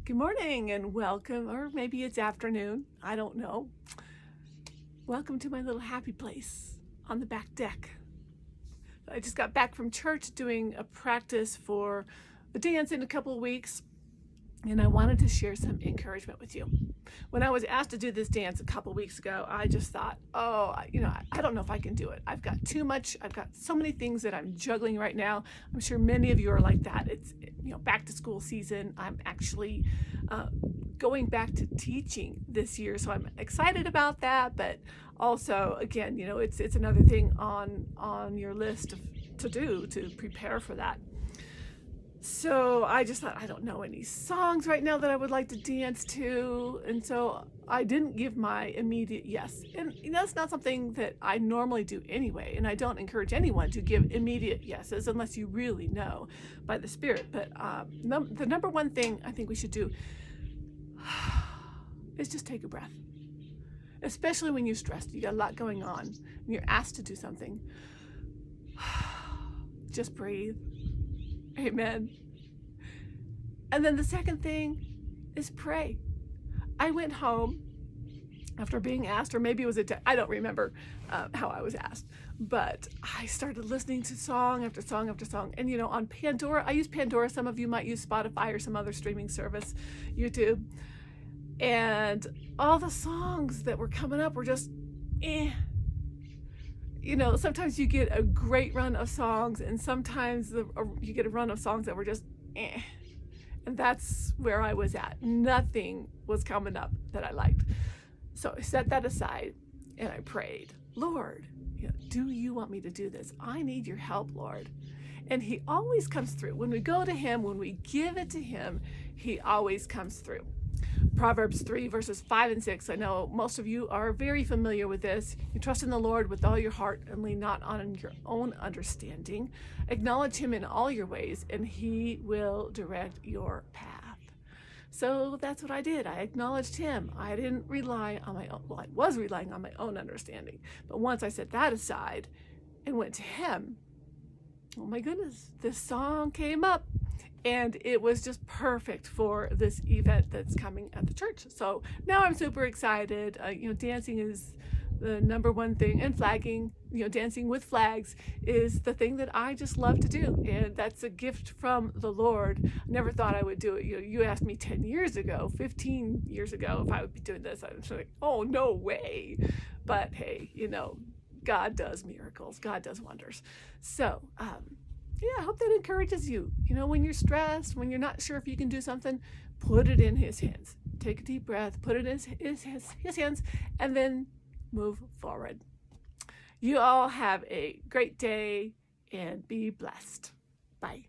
Good morning and welcome, or maybe it's afternoon, I don't know. Welcome to my little happy place on the back deck. I just got back from church doing a practice for the dance in a couple of weeks, and I wanted to share some encouragement with you. When I was asked to do this dance a couple of weeks ago, I just thought, I don't know if I can do it. I've got so many things that I'm juggling right now. I'm sure many of you are like that. It's back to school season. I'm actually going back to teaching this year, so I'm excited about that. But also, again, it's another thing on your list to prepare for that. So I just thought, I don't know any songs right now that I would like to dance to. And so I didn't give my immediate yes. And that's not something that I normally do anyway. And I don't encourage anyone to give immediate yeses unless you really know by the Spirit. But the number one thing I think we should do is just take a breath. Especially when you're stressed, you got a lot going on, and you're asked to do something. Just breathe. Amen. And then the second thing is pray. I went home after being asked, or maybe it was I don't remember how I was asked, but I started listening to song after song after song. And on Pandora, I use Pandora. Some of you might use Spotify or some other streaming service, YouTube. And all the songs that were coming up were just sometimes you get a great run of songs, and sometimes you get a run of songs that were just And that's where I was at. Nothing was coming up that I liked. So I set that aside and I prayed, Lord, do you want me to do this? I need your help, Lord. And he always comes through. When we go to him, when we give it to him, he always comes through. Proverbs 3 verses 5 and 6. I know most of you are very familiar with this. You trust in the Lord with all your heart and lean not on your own understanding. Acknowledge him in all your ways and he will direct your path. So that's what I did. I acknowledged him. I didn't rely on my own. Well, I was relying on my own understanding. But once I set that aside and went to him, oh my goodness, this song came up. And it was just perfect for this event that's coming at the church. So now I'm super excited. Dancing is the number one thing, and flagging, dancing with flags is the thing that I just love to do. And that's a gift from the Lord. I never thought I would do it. You asked me 10 years ago, 15 years ago, if I would be doing this. I was like, oh, no way. But hey, God does miracles. God does wonders. So, I hope that encourages you. When you're stressed, when you're not sure if you can do something, put it in his hands. Take a deep breath, put it in his hands, and then move forward. You all have a great day and be blessed. Bye.